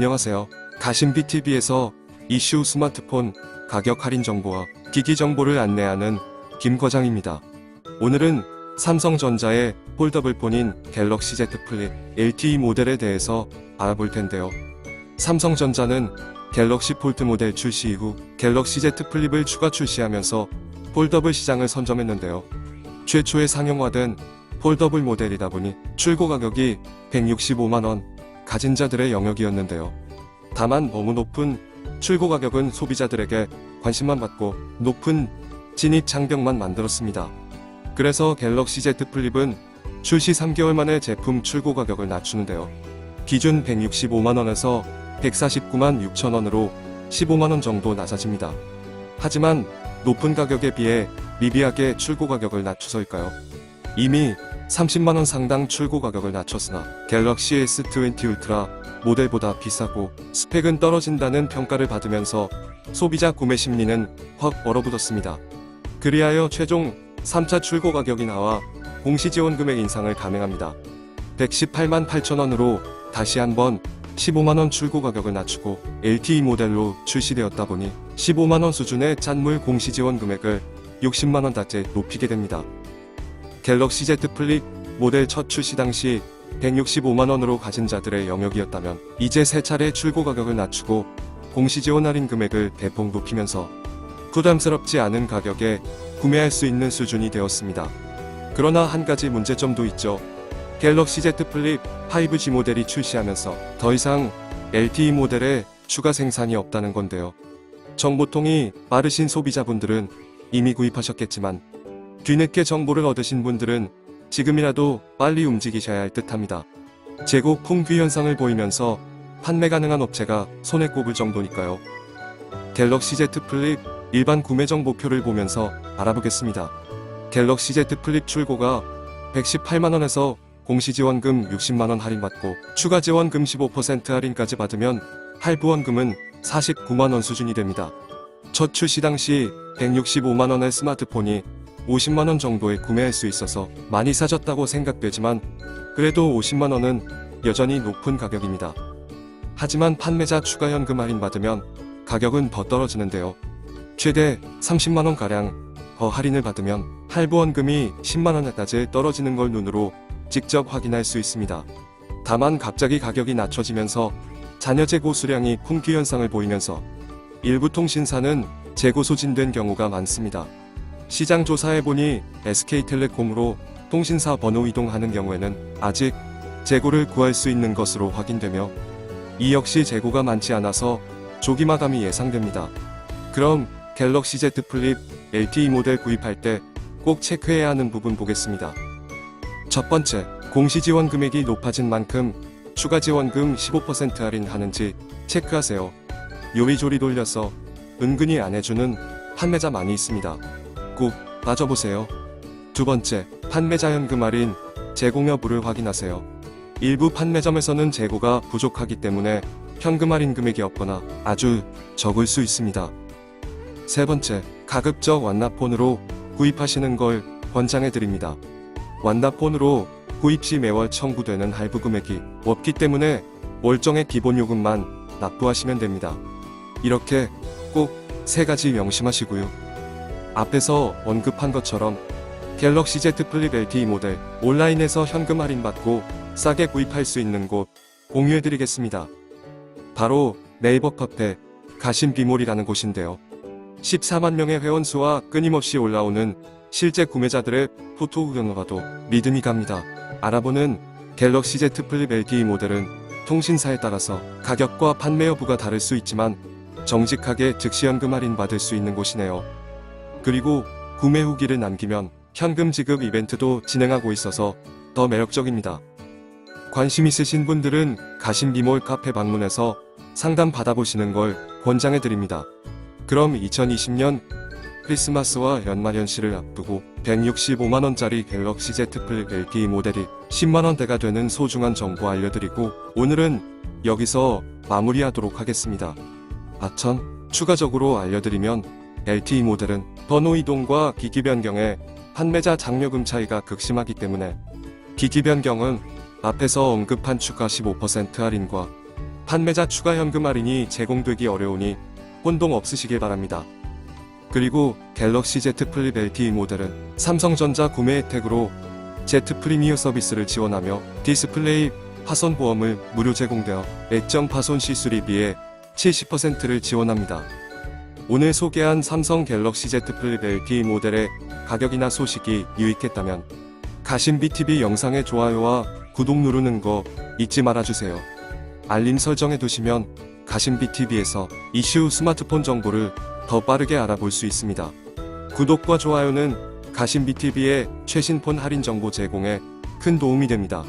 안녕하세요. 가심비TV에서 이슈 스마트폰 가격 할인 정보와 기기 정보를 안내하는 김 과장입니다. 오늘은 삼성전자의 폴더블폰인 갤럭시 Z 플립 LTE 모델에 대해서 알아볼 텐데요. 삼성전자는 갤럭시 폴드 모델 출시 이후 갤럭시 Z 플립을 추가 출시하면서 폴더블 시장을 선점했는데요. 최초에 상용화된 폴더블 모델이다 보니 출고 가격이 165만원, 가진 자들의 영역이었는데요. 다만 너무 높은 출고 가격은 소비자들에게 관심만 받고 높은 진입 장벽만 만들었습니다. 그래서 갤럭시 Z 플립은 출시 3개월 만에 제품 출고 가격을 낮추는데요. 기준 165만원에서 149만 6천원으로 15만원 정도 낮아집니다. 하지만 높은 가격에 비해 미비하게 출고 가격을 낮춰서일까요? 이미 30만원 상당 출고 가격을 낮췄으나 갤럭시 S20 울트라 모델보다 비싸고 스펙은 떨어진다는 평가를 받으면서 소비자 구매 심리는 확 얼어붙었습니다. 그리하여 최종 3차 출고 가격이 나와 공시지원 금액 인상을 감행합니다. 118만 8천원으로 다시 한번 15만원 출고 가격을 낮추고 LTE 모델로 출시되었다 보니 15만원 수준의 짠물 공시지원 금액을 60만원대째 높이게 됩니다. 갤럭시 Z 플립 모델 첫 출시 당시 165만원으로 가진 자들의 영역이었다면 이제 세 차례 출고 가격을 낮추고 공시지원 할인 금액을 대폭 높이면서 부담스럽지 않은 가격에 구매할 수 있는 수준이 되었습니다. 그러나 한 가지 문제점도 있죠. 갤럭시 Z 플립 5G 모델이 출시하면서 더 이상 LTE 모델에 추가 생산이 없다는 건데요. 정보통이 빠르신 소비자분들은 이미 구입하셨겠지만 뒤늦게 정보를 얻으신 분들은 지금이라도 빨리 움직이셔야 할 듯합니다. 재고 풍귀 현상을 보이면서 판매 가능한 업체가 손에 꼽을 정도니까요. 갤럭시 Z 플립 일반 구매 정보표를 보면서 알아보겠습니다. 갤럭시 Z 플립 출고가 118만원에서 공시지원금 60만원 할인받고 추가 지원금 15% 할인까지 받으면 할부원금은 49만원 수준이 됩니다. 첫 출시 당시 165만원의 스마트폰이 50만원 정도에 구매할 수 있어서 많이 싸졌다고 생각되지만 그래도 50만원은 여전히 높은 가격입니다. 하지만 판매자 추가 현금 할인 받으면 가격은 더 떨어지는데요. 최대 30만원가량 더 할인을 받으면 할부원금이 10만원까지 떨어지는 걸 눈으로 직접 확인할 수 있습니다. 다만 갑자기 가격이 낮춰지면서 잔여 재고 수량이 풍기 현상을 보이면서 일부 통신사는 재고 소진된 경우가 많습니다. 시장 조사해보니 SK텔레콤으로 통신사 번호 이동하는 경우에는 아직 재고를 구할 수 있는 것으로 확인되며 이 역시 재고가 많지 않아서 조기 마감이 예상됩니다. 그럼 갤럭시 Z 플립 LTE 모델 구입할 때 꼭 체크해야 하는 부분 보겠습니다. 첫 번째, 공시지원 금액이 높아진 만큼 추가 지원금 15% 할인하는지 체크하세요. 요리조리 돌려서 은근히 안 해주는 판매자 많이 있습니다. 꼭 따져보세요. 두 번째, 판매자 현금 할인, 제공 여부를 확인하세요. 일부 판매점에서는 재고가 부족하기 때문에 현금 할인 금액이 없거나 아주 적을 수 있습니다. 세 번째, 가급적 완납폰으로 구입하시는 걸 권장해드립니다. 완납폰으로 구입 시 매월 청구되는 할부 금액이 없기 때문에 월정의 기본 요금만 납부하시면 됩니다. 이렇게 꼭 세 가지 명심하시고요. 앞에서 언급한 것처럼 갤럭시 Z 플립 LTE 모델 온라인에서 현금 할인받고 싸게 구입할 수 있는 곳 공유해드리겠습니다. 바로 네이버 카페 가심비몰이라는 곳인데요. 14만 명의 회원수와 끊임없이 올라오는 실제 구매자들의 포토 후기를 봐도 믿음이 갑니다. 알아보는 갤럭시 Z 플립 LTE 모델은 통신사에 따라서 가격과 판매 여부가 다를 수 있지만 정직하게 즉시 현금 할인 받을 수 있는 곳이네요. 그리고 구매 후기를 남기면 현금 지급 이벤트도 진행하고 있어서 더 매력적입니다. 관심 있으신 분들은 가심비몰 카페 방문해서 상담 받아보시는 걸 권장해드립니다. 그럼 2020년 크리스마스와 연말연시를 앞두고 165만원짜리 갤럭시 Z 플립 LTE 모델이 10만원대가 되는 소중한 정보 알려드리고 오늘은 여기서 마무리하도록 하겠습니다. 추가적으로 알려드리면 LTE 모델은 번호 이동과 기기 변경에 판매자 장려금 차이가 극심하기 때문에 기기 변경은 앞에서 언급한 추가 15% 할인과 판매자 추가 현금 할인이 제공되기 어려우니 혼동 없으시길 바랍니다. 그리고 갤럭시 Z 플립 LTE 모델은 삼성전자 구매 혜택으로 Z 프리미어 서비스를 지원하며 디스플레이 파손 보험을 무료 제공되어 액정 파손 시 수리비의 70%를 지원합니다. 오늘 소개한 삼성 갤럭시 Z 플립 LTE 모델의 가격이나 소식이 유익했다면 가심비TV 영상의 좋아요와 구독 누르는 거 잊지 말아주세요. 알림 설정해 두시면 가심비TV에서 이슈 스마트폰 정보를 더 빠르게 알아볼 수 있습니다. 구독과 좋아요는 가심비TV의 최신 폰 할인 정보 제공에 큰 도움이 됩니다.